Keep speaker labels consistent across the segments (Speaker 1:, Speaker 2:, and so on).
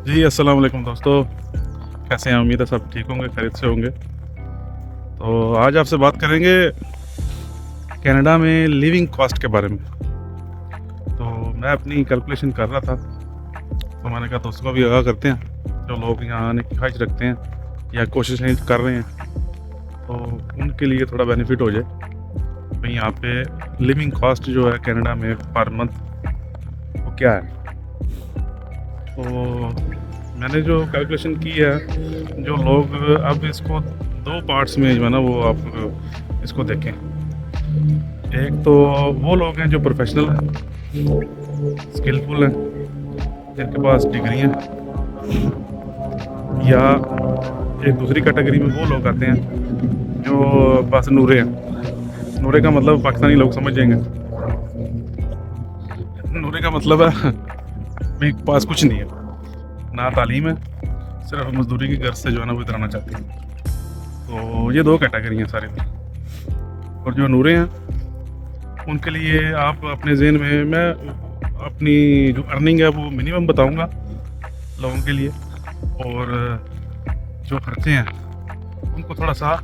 Speaker 1: जी, अस्सलाम वालेकुम दोस्तों। कैसे हैं? उम्मीद है सब ठीक होंगे, खैरियत से होंगे। तो आज आपसे बात करेंगे कनाडा में लिविंग कॉस्ट के बारे में। तो मैं अपनी कैलकुलेशन कर रहा था, तो मैंने कहा दोस्तों को भी आगाह करते हैं, जो लोग यहाँ आने की ख्वाहिश रखते हैं या कोशिशें कर रहे हैं, तो उनके लिए थोड़ा बेनिफिट हो जाए। भाई यहाँ पे लिविंग कॉस्ट जो है कनाडा में पर मंथ वो क्या है। तो मैंने जो कैलकुलेशन की है, जो लोग अब इसको दो पार्ट्स में जो है ना वो आप इसको देखें। एक तो वो लोग हैं जो प्रोफेशनल हैं, स्किलफुल हैं, जिनके पास डिग्री हैं, या एक दूसरी कैटेगरी में वो लोग आते हैं जो बस नूरे हैं। नूरे का मतलब पाकिस्तानी लोग समझ जाएंगे। नूरे का मतलब है मेरे पास कुछ नहीं है, ना तालीम है, सिर्फ मजदूरी की गर्ज से जो है ना वो इधर आना चाहते हैं। तो ये दो कैटेगरी हैं सारी। और जो नूरे हैं उनके लिए आप अपने ज़हन में, मैं अपनी जो अर्निंग है वो मिनिमम बताऊंगा लोगों के लिए, और जो खर्चे हैं उनको थोड़ा सा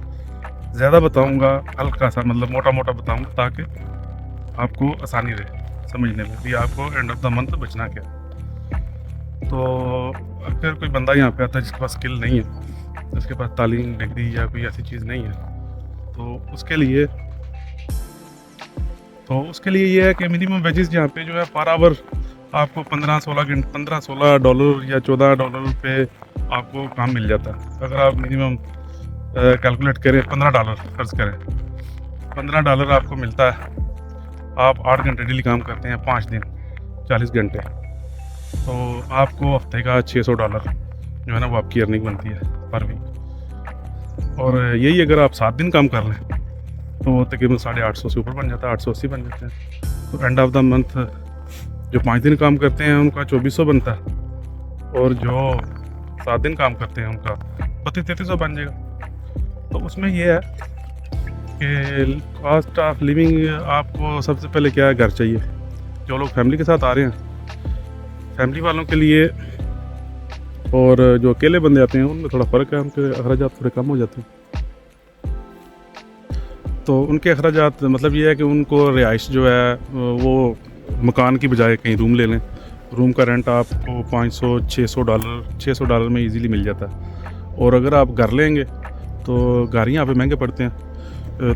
Speaker 1: ज़्यादा बताऊंगा, हल्का सा मतलब मोटा मोटा बताऊंगा, ताकि आपको आसानी रहे समझने में भी आपको एंड ऑफ द मंथ बचना क्या। तो अगर कोई बंदा यहाँ पे आता है जिसके पास स्किल नहीं है, जिसके पास तालीम डिग्री या कोई ऐसी चीज़ नहीं है, तो उसके लिए ये है कि मिनिमम वेजेस यहाँ पे जो है पर आवर आपको 15-16 डॉलर या $14 पे आपको काम मिल जाता है। अगर आप मिनिमम कैलकुलेट करें, $15 खर्च करें, $15 आपको मिलता है। आप 8 घंटे डेली काम करते हैं, 5 दिन 40 घंटे, तो आपको हफ्ते का $600 जो है ना वो आपकी अर्निंग बनती है पर वीक। और यही अगर आप 7 दिन काम कर लें तो तकरीबन 850 से ऊपर बन जाता है, 880 बन जाते हैं। तो एंड ऑफ द मंथ जो 5 दिन काम करते हैं उनका 2400 बनता है, और जो 7 दिन काम करते हैं उनका 3200-3300 बन जाएगा। तो उसमें ये है कि कॉस्ट ऑफ लिविंग आपको सबसे पहले क्या है, घर चाहिए। जो लोग फैमिली के साथ आ रहे हैं, फैमिली वालों के लिए, और जो अकेले बंदे आते हैं उनमें थोड़ा फ़र्क है, उनके अखराजात थोड़े कम हो जाते हैं। तो उनके अखराजात मतलब ये है कि उनको रिहाइश जो है वो मकान की बजाय कहीं रूम ले लें। रूम का रेंट आपको $500-600 में इजीली मिल जाता है। और अगर आप घर लेंगे तो घर यहाँ पे महंगे पड़ते हैं।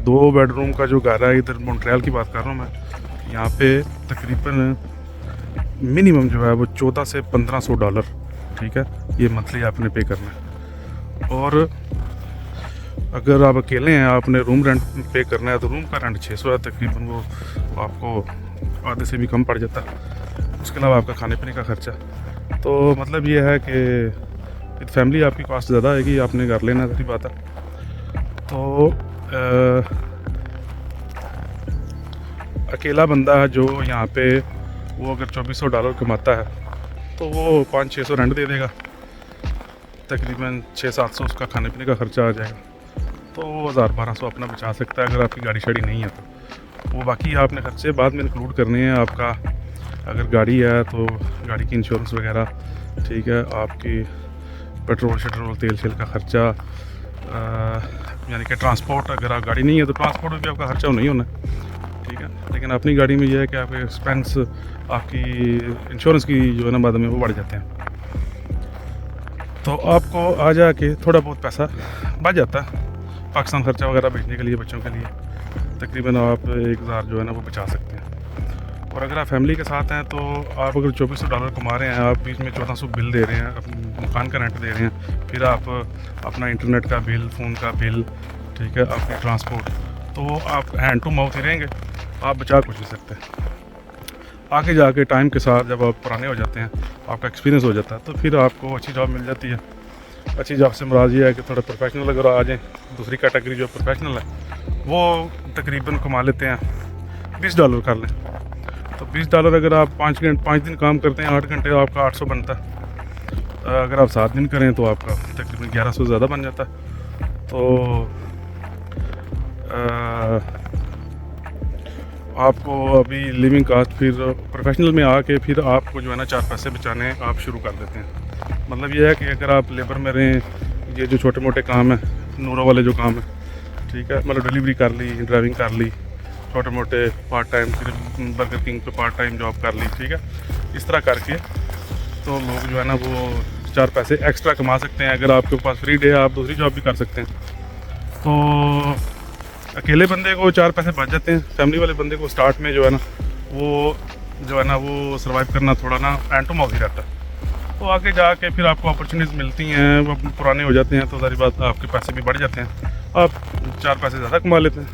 Speaker 1: 2 बेडरूम का जो घर है, इधर मॉन्ट्रियल की बात कर रहा हूँ मैं, यहाँ पे तकरीबन मिनिमम जो है वो $1400 से $1500, ठीक है, ये मंथली आपने पे करना है। और अगर आप अकेले हैं, आपने रूम रेंट पे करना है, तो रूम का रेंट 600 है तकरीबन, वो आपको आधे से भी कम पड़ जाता है। उसके अलावा आपका खाने पीने का खर्चा। तो मतलब ये है कि विद फैमिली आपकी कॉस्ट ज़्यादा आएगी, आपने घर लेना सारी बात है। तो अकेला बंदा है जो यहाँ पे, वो अगर $2400 कमाता है तो वो 500-600 रेंट दे देगा, तकरीबन 600-700 उसका खाने पीने का खर्चा आ जाएगा। तो 1000-1200 अपना बचा सकता है अगर आपकी गाड़ी शाड़ी नहीं है तो। वो बाकी आपने खर्चे बाद में इंक्लूड करने हैं। आपका अगर गाड़ी है तो गाड़ी की इंश्योरेंस वगैरह, ठीक है, आपकी पेट्रोल शेट्रोल तेल शेल का खर्चा, यानी कि ट्रांसपोर्ट, अगर आप गाड़ी नहीं है तो ट्रांसपोर्ट में भी आपका खर्चा नहीं होना, ठीक है। लेकिन अपनी गाड़ी में यह है कि आपके एक्सपेंस, आपकी इंश्योरेंस की जो है ना बाद में वो बढ़ जाते हैं। तो आपको आ जाके थोड़ा बहुत पैसा बच जाता है पाकिस्तान खर्चा वगैरह भेजने के लिए, बच्चों के लिए। तकरीबन आप 1000 जो है ना वो बचा सकते हैं। और अगर आप फैमिली के साथ हैं तो आप अगर $2400 कमा रहे हैं, आप बीच में 1400 बिल दे रहे हैं, अपने मकान का रेंट दे रहे हैं, फिर आप अपना इंटरनेट का बिल, फ़ोन का बिल, ठीक है, आपकी ट्रांसपोर्ट, तो आप हैंड टू माउथ ही रहेंगे, आप बचा कुछ नहीं सकते। आगे जाके टाइम के साथ जब आप पुराने हो जाते हैं, आपका एक्सपीरियंस हो जाता है, तो फिर आपको अच्छी जॉब मिल जाती है। अच्छी जॉब से मुराद ये है कि थोड़ा प्रोफेशनल अगर आ जाएँ, दूसरी कैटेगरी जो प्रोफेशनल है वो तकरीबन कमा लेते हैं $20 कर लें, तो $20 अगर आप 5 दिन काम करते हैं, 8 घंटे, आपका 800 बनता है। अगर आप 7 दिन करें तो आपका तकरीबन 1100 ज़्यादा बन जाता है। तो आपको अभी लिविंग कास्ट फिर प्रोफेशनल में आके फिर आपको जो है ना 4 पैसे बचाने आप शुरू कर देते हैं। मतलब ये है कि अगर आप लेबर में रहें, ये जो छोटे मोटे काम हैं, नूरों वाले जो काम है, ठीक है, मतलब डिलीवरी कर ली, ड्राइविंग कर ली, छोटे मोटे पार्ट टाइम, फिर बर्गर किंग पे पार्ट टाइम जॉब कर ली, ठीक है, इस तरह करके तो लोग जो है ना वो 4 पैसे एक्स्ट्रा कमा सकते हैं। अगर आपके पास फ्री डे है, आप दूसरी जॉब भी कर सकते हैं। तो अकेले बंदे को 4 पैसे बच जाते हैं, फैमिली वाले बंदे को स्टार्ट में जो है ना वो सर्वाइव करना थोड़ा ना एंड टू माउथ ही रहता है। तो आगे जाके फिर आपको अपॉर्चुनिटीज़ मिलती हैं, वो पुराने हो जाते हैं तो सारी बात आपके पैसे भी बढ़ जाते हैं, आप 4 पैसे ज़्यादा कमा लेते हैं,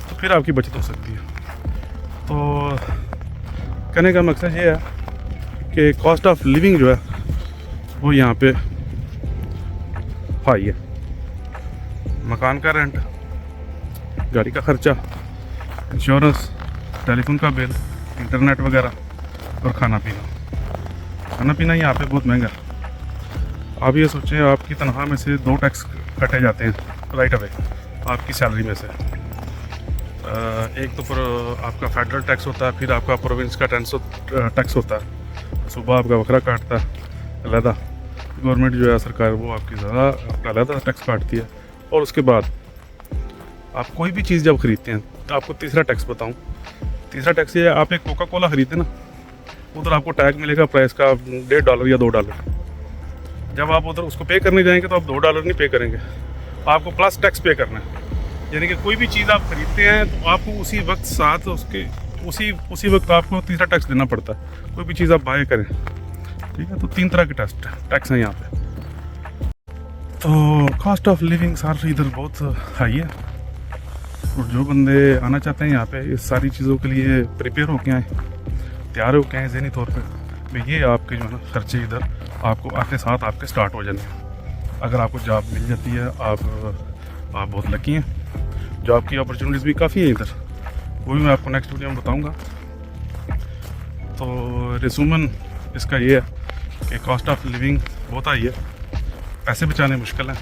Speaker 1: तो फिर आपकी बचत हो सकती है। तो कहने का मकसद ये है कि कॉस्ट ऑफ लिविंग जो है वो यहाँ पे हाई है। मकान का रेंट, गाड़ी का खर्चा, इंश्योरेंस, टेलीफोन का बिल, इंटरनेट वगैरह और खाना पीना यहाँ पे बहुत महंगा है। आप ये सोचें, आपकी तनख्वाह में से 2 टैक्स कटे जाते हैं राइट अवे आपकी सैलरी में से। एक तो पर आपका फेडरल टैक्स होता है, फिर आपका प्रोविंस का टैक्स होता है, सुबह आपका वखरा काटता है अलहदा, गवर्नमेंट जो है सरकार वो आपकी ज़्यादा आपका अलहदा टैक्स काटती है। और उसके बाद आप कोई भी चीज़ जब ख़रीदते हैं तो आपको तीसरा टैक्स बताऊं, तीसरा टैक्स ये है, आप एक कोका कोला ख़रीदते ना, उधर आपको टैग मिलेगा प्राइस का $1.5 या $2। जब आप उधर उसको पे करने जाएंगे तो आप $2 नहीं पे करेंगे, आपको प्लस टैक्स पे करना है। यानी कि कोई भी चीज़ आप ख़रीदते हैं तो आपको उसी वक्त साथ उसके उसी वक्त आपको तीसरा टैक्स देना पड़ता है, कोई भी चीज़ आप बाय करें, ठीक है। तो 3 तरह के टैक्स हैं यहाँ पे। तो कॉस्ट ऑफ लिविंग सार इधर बहुत हाई है, और जो बंदे आना चाहते हैं यहाँ पे इस सारी चीज़ों के लिए प्रिपेयर होके आए, तैयार होके आए ज़हनी तौर पे, भाई ये आपके जो है ना खर्चे इधर आपको आते साथ आपके स्टार्ट हो जाने। अगर आपको जॉब मिल जाती है, आप बहुत लकी हैं, जॉब की अपॉर्चुनिटीज़ भी काफ़ी है इधर, वो भी मैं आपको नेक्स्ट वीडियो में बताऊँगा। तो रिसूमन इसका ये है कि कॉस्ट ऑफ लिविंग बहुत हाई है, पैसे बचाने मुश्किल हैं।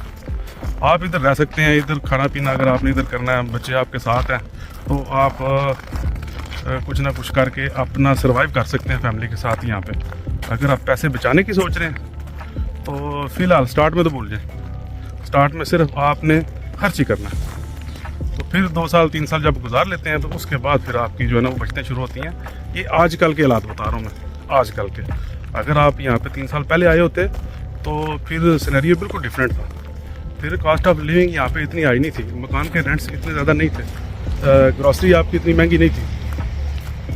Speaker 1: आप इधर रह सकते हैं, इधर खाना पीना अगर आपने इधर करना है, बच्चे आपके साथ हैं, तो आप कुछ ना कुछ करके अपना सर्वाइव कर सकते हैं फैमिली के साथ यहाँ पे। अगर आप पैसे बचाने की सोच रहे हैं तो फ़िलहाल स्टार्ट में तो भूल जाएं, स्टार्ट में सिर्फ आपने खर्च ही करना है। तो फिर 2 साल 3 साल जब गुजार लेते हैं तो उसके बाद फिर आपकी जो है ना वो बचतें शुरू होती हैं। ये आजकल के हालात बता रहा हूँ मैं, आजकल के। अगर आप यहाँ पे 3 साल पहले आए होते तो फिर सिनेरियो बिल्कुल डिफरेंट था, फिर कॉस्ट ऑफ लिविंग यहाँ पे इतनी हाई नहीं थी, मकान के रेंट्स इतने ज़्यादा नहीं थे, ग्रॉसरी आपकी इतनी महंगी नहीं थी।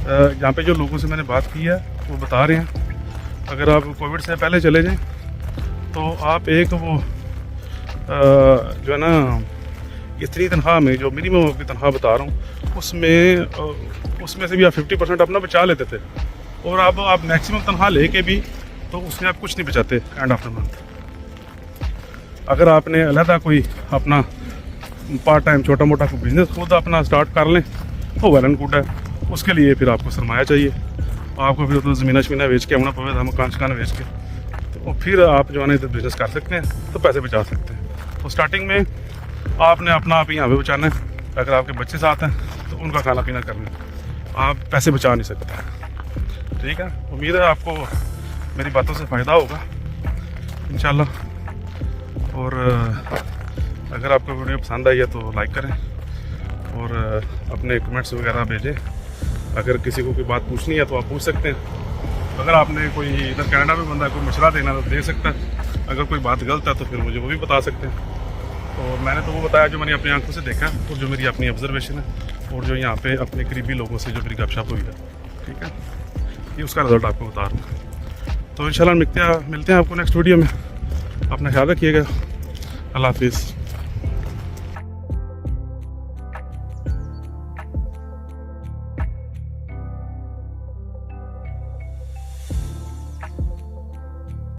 Speaker 1: यहाँ पे जो लोगों से मैंने बात की है वो बता रहे हैं, अगर आप कोविड से पहले चले जाएं तो आप एक वो जो है ना इतनी तनख्वाह में, जो मिनिमम आपकी तनख्वाह बता रहा हूँ, उसमें से भी आप 50% अपना बचा लेते थे। और अब आप मैक्सिमम तनख्वाह लेके भी तो उसमें आप कुछ नहीं बचाते एंड ऑफ द मंथ। अगर आपने अलहदा कोई अपना पार्ट टाइम छोटा मोटा कोई बिज़नेस खुद अपना स्टार्ट कर लें तो वेल एंड गुड है। उसके लिए फिर आपको सरमाया चाहिए, आपको फिर तो ज़मीना शमीना बेच के आना पड़ेगा, मकान शकान बेच के, तो फिर आप जो है ना इधर बिज़नेस कर सकते हैं, तो पैसे बचा सकते हैं। तो स्टार्टिंग में आपने अपना आप ही यहाँ पे बचाना है। अगर आपके बच्चे साथ हैं तो उनका खाना पीना करना है, आप पैसे बचा नहीं सकते, ठीक है। उम्मीद है आपको मेरी बातों से फ़ायदा होगा इंशाल्लाह। और अगर आपको वीडियो पसंद आई है तो लाइक करें और अपने कमेंट्स वगैरह भेजें। अगर किसी को कोई बात पूछनी है तो आप पूछ सकते हैं। अगर आपने कोई इधर कनाडा में बंदा कोई मशवरा देना तो दे सकता है। अगर कोई बात गलत है तो फिर मुझे वो भी बता सकते हैं। तो मैंने तो वो बताया जो मैंने अपनी आंखों से देखा और जो मेरी अपनी ऑब्जर्वेशन है और जो यहाँ पे अपने करीबी लोगों से जो मेरी गपशप हुई है, ठीक है, ये उसका रिज़ल्ट आपको बता रहा हूँ। तो इंशाल्लाह मिलते हैं आपको नेक्स्ट वीडियो में। अपना ख्याल रखिएगा। अल्लाह हाफिज़।